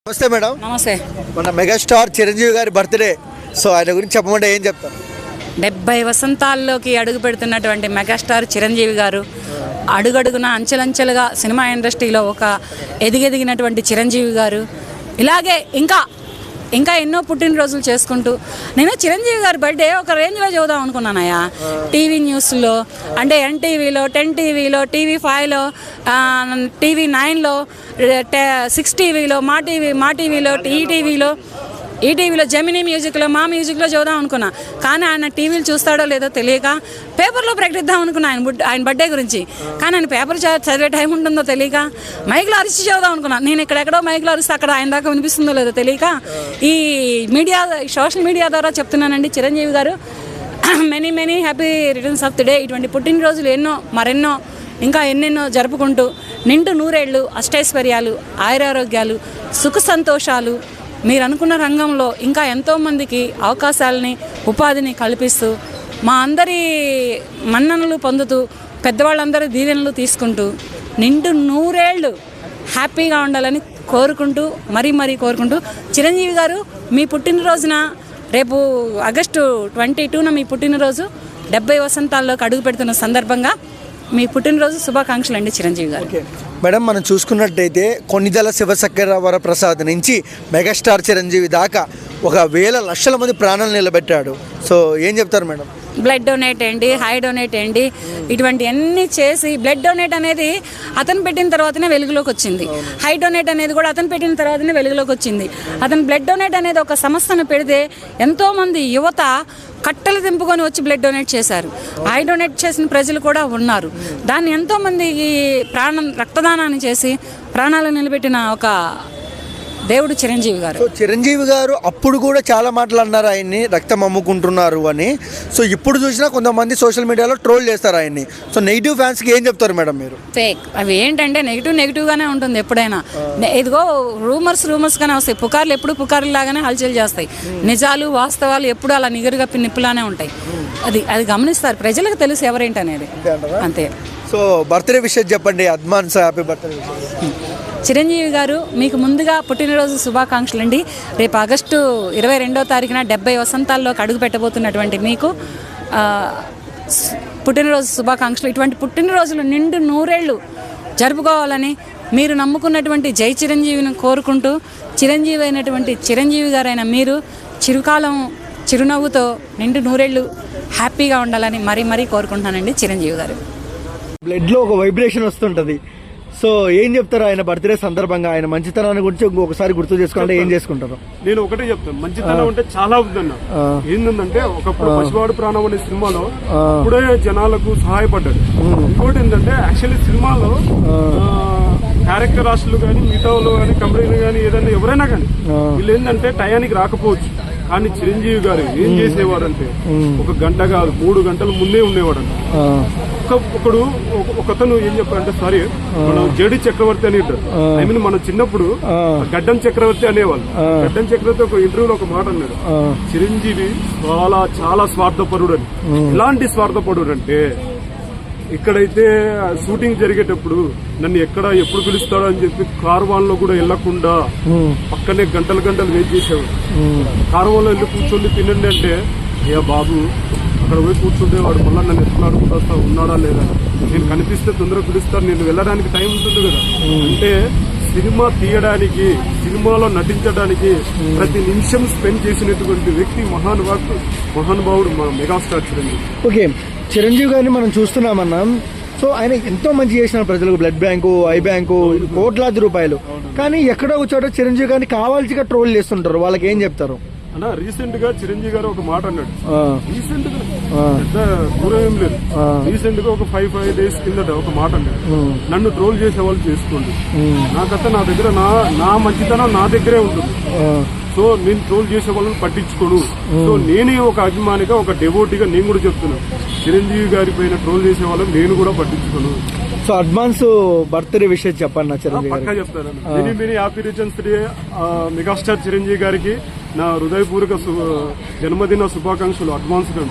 నమస్తే మేడం. నమస్తే. మన మెగాస్టార్ చిరంజీవి గారి బర్త్డే, సో ఆయన గురించి చెప్పమంటే ఏం చెప్తారు? 70 వసంతాల్లోకి అడుగు పెడుతున్నటువంటి మెగాస్టార్ చిరంజీవి గారు, అడుగడుగున అంచెలంచెలుగా సినిమా ఇండస్ట్రీలో ఒక ఎదిగెదిగినటువంటి చిరంజీవి గారు ఇలాగే ఇంకా ఎన్నో పుట్టినరోజులు చేసుకుంటూ, నేను చిరంజీవి గారి బర్త్డే ఒక రేంజ్లో చూద్దాం అనుకున్నానయ్యా. టీవీ న్యూస్లో అంటే ఎన్టీవీలో, 10 టీవీలో, TV5లో, TV9లో, 6 టీవీలో, మా టీవీలో, ఈటీవీలో, జెమినీ మ్యూజిక్లో, మా మ్యూజిక్లో చూద్దాం అనుకున్నా. కానీ ఆయన టీవీలు చూస్తాడో లేదో తెలియక పేపర్లో ప్రకటిద్దాం అనుకున్నా ఆయన బర్త్డే గురించి. కానీ ఆయన పేపర్ చదివే టైం ఉంటుందో తెలియక మైక్లో అరిచి చూద్దాం అనుకున్నా. నేను ఎక్కడెక్కడో మైక్లో అరిస్తే అక్కడ ఆయన దాకా వినిపిస్తుందో లేదో తెలియక ఈ సోషల్ మీడియా ద్వారా చెప్తున్నానండి. చిరంజీవి గారు many happy returns of the day. ఇటువంటి పుట్టినరోజులు మరెన్నో ఇంకా ఎన్నెన్నో జరుపుకుంటూ నిండు నూరేళ్ళు, అష్టైశ్వర్యాలు, ఆయురారోగ్యాలు, సుఖ సంతోషాలు, మీరు అనుకున్న రంగంలో ఇంకా ఎంతోమందికి అవకాశాలని, ఉపాధిని కల్పిస్తూ, మా అందరి మన్ననలు పొందుతూ, పెద్దవాళ్ళందరూ దీవెనలు తీసుకుంటూ నిండు నూరేళ్ళు హ్యాపీగా ఉండాలని కోరుకుంటూ మరీ కోరుకుంటూ, చిరంజీవి గారు మీ పుట్టినరోజున రేపు ఆగస్టు 22న మీ పుట్టినరోజు, 70 వసంతాల్లోకి అడుగు పెడుతున్న సందర్భంగా మీ పుట్టినరోజు శుభాకాంక్షలు అండి చిరంజీవి గారు. మేడం, మనం చూసుకున్నట్టయితే కొన్నిదల శివశంకరవరప్రసాద్ నుంచి మెగాస్టార్ చిరంజీవి దాకా 1,000 లక్షల మంది ప్రాణాలు నిలబెట్టాడు. సో ఏం చెప్తారు మేడం? బ్లడ్ డొనేట్ ఏంటి, హై డొనేట్ ఏంటి, ఇటువంటి అన్నీ చేసి, బ్లడ్ డొనేట్ అనేది అతను పెట్టిన తర్వాతనే వెలుగులోకి వచ్చింది. హై డొనేట్ అనేది కూడా అతను పెట్టిన తర్వాతనే వెలుగులోకి వచ్చింది. అతను బ్లడ్ డొనేట్ అనేది ఒక సంస్థను పెడితే ఎంతోమంది యువత కట్టలు తెంపుకొని వచ్చి బ్లడ్ డొనేట్ చేశారు. హై డొనేట్ చేసిన ప్రజలు కూడా ఉన్నారు. దాన్ని ఎంతోమందికి రక్తదానాన్ని చేసి ప్రాణాలు నిలబెట్టిన ఒక దేవుడు చిరంజీవి గారు. చిరంజీవి గారు అప్పుడు కూడా చాలా మాటలు అన్నారు ఆయన్ని రక్తం అమ్ముకుంటున్నారు అని. సో ఇప్పుడు చూసినా కొంతమంది సోషల్ మీడియాలో ట్రోల్ చేస్తారు ఆయన్ని. సో నెగిటివ్ ఫ్యాన్స్కి ఏం చెప్తారు మేడం మీరు? ఫేక్ అవి ఏంటంటే నెగిటివ్గానే ఉంటుంది ఎప్పుడైనా. ఇదిగో రూమర్స్గానే వస్తాయి. పుకార్లు ఎప్పుడు పుకార్లాగానే హల్చల్ చేస్తాయి. నిజాలు వాస్తవాలు ఎప్పుడు అలా నిగురుగా నిప్పులానే ఉంటాయి. అది గమనిస్తారు, ప్రజలకు తెలుసు ఎవరేంటనేది. అంతే. సో బర్త్డే విషయం చెప్పండి. Advance happy birthday. చిరంజీవి గారు మీకు ముందుగా పుట్టినరోజు శుభాకాంక్షలు అండి. రేపు ఆగస్టు 22వ తారీఖున 70 వసంతాల్లోకి అడుగు పెట్టబోతున్నటువంటి మీకు పుట్టినరోజు శుభాకాంక్షలు. ఇటువంటి పుట్టినరోజులు నిండు నూరేళ్ళు జరుపుకోవాలని మీరు నమ్ముకున్నటువంటి జై చిరంజీవిని కోరుకుంటూ, చిరంజీవి అయినటువంటి చిరంజీవి గారైన మీరు చిరుకాలం చిరునవ్వుతో నిండు నూరేళ్ళు హ్యాపీగా ఉండాలని మరీ కోరుకుంటున్నానండి చిరంజీవి గారు. బ్లడ్లో ఒక వైబ్రేషన్ వస్తుంటుంది. సో ఏం చెప్తారు ఆయన బర్త్డే సందర్భంగా? ఆయన మంచితనాన్ని గురించి ఇంకొకసారి గుర్తు చేసుకోవాలంటే ఏం చేసుకుంటారు? నేను ఒకటే చెప్తాను, మంచితనం అంటే చాలా ఉందన్న. ఏంటంటే ఒకప్పుడు పసివాడు ప్రాణం అనే సినిమాలో ఇప్పుడే జనాలకు సహాయపడ్డాడు. ఇంకోటి ఏంటంటే యాక్చువల్లీ సినిమాలో క్యారెక్టర్ రాష్ట్రాలు కానీ, మిగతా వాళ్ళు కానీ, కంపెనీలు కానీ, ఏదైనా ఎవరైనా కానీ వీళ్ళు ఏంటంటే టయానికి రాకపోవచ్చు. కానీ చిరంజీవి గారు ఏం చేసేవాడంటే ఒక గంట కాదు 3 గంటల ముందే ఉండేవాడంట. ఒకతను ఏం చెప్పారంటే, సారీ మనం జడి చక్రవర్తి అని ఐ మీన్ మనం చిన్నప్పుడు గడ్డం చక్రవర్తి అనేవాళ్ళు. గడ్డం చక్రవర్తి ఒక ఇంటర్వ్యూలో ఒక మాట అన్నాడు, చిరంజీవి చాలా స్వార్థపరుడు అని. ఎలాంటి స్వార్థపరుడు అంటే, ఇక్కడైతే షూటింగ్ జరిగేటప్పుడు నన్ను ఎప్పుడు పిలుస్తాడో అని చెప్పి కార్వాన్ లో కూడా వెళ్లకుండా పక్కనే గంటలు వెయిట్ చేసేవాడు. కార్వాన్ లో వెళ్ళి కూర్చొని తినండి అంటే, ఏ బాబు అక్కడ పోయి కూర్చుంటే వాడు మళ్ళీ నన్ను ఎట్లా అడుగుతా ఉన్నాడా లేదా, నేను కనిపిస్తే తొందరగా పిలుస్తాను, నేను వెళ్ళడానికి టైం ఉంటుంది కదా. అంటే సినిమా తీయడానికి, సినిమాలో నటించడానికి ప్రతి నిమిషం స్పెండ్ చేసినటువంటి వ్యక్తి మహానుభావుడు మా మెగాస్టార్ చిరంజీవి. ఓకే, చిరంజీవి గారిని మనం చూస్తున్నామన్నాం. సో ఆయన ఎంతో మంచి చేసిన ప్రజలకు, బ్లడ్ బ్యాంకు, ఐ బ్యాంకు, కోట్లాది రూపాయలు. కానీ ఎక్కడో చోట చిరంజీవి గారిని కావాల్సిగా ట్రోల్ చేస్తుంటారు. వాళ్ళకి ఏం చెప్తారు? అన్నా రీసెంట్ గా చిరంజీవి గారు ఒక మాట అన్నాడు. రీసెంట్ గా పెద్ద దూరం ఏం లేదు, రీసెంట్ గా ఒక 5 days కిందట ఒక మాట అన్నాడు, నన్ను ట్రోల్ చేసే వాళ్ళు చేసుకోండి, నాకంతా నా దగ్గర నా మంచితనం నా దగ్గరే ఉంటుంది. సో నేను ట్రోల్ చేసే వాళ్ళని పట్టించుకోను. సో నేనే ఒక అభిమానిగా, ఒక డెవోటీగా నేను కూడా చెప్తున్నాను, చిరంజీవి గారి పైన ట్రోల్ చేసే వాళ్ళని నేను కూడా పట్టించుకోను. సో అడ్వాన్స్ బర్త్డే విషయం చెప్పండి. పక్కా చెప్తాను. Many happy returns day megastar Chiranjeevi గారికి నా హృదయపూర్వక జన్మదిన శుభాకాంక్షలు అడ్వాన్స్ గా.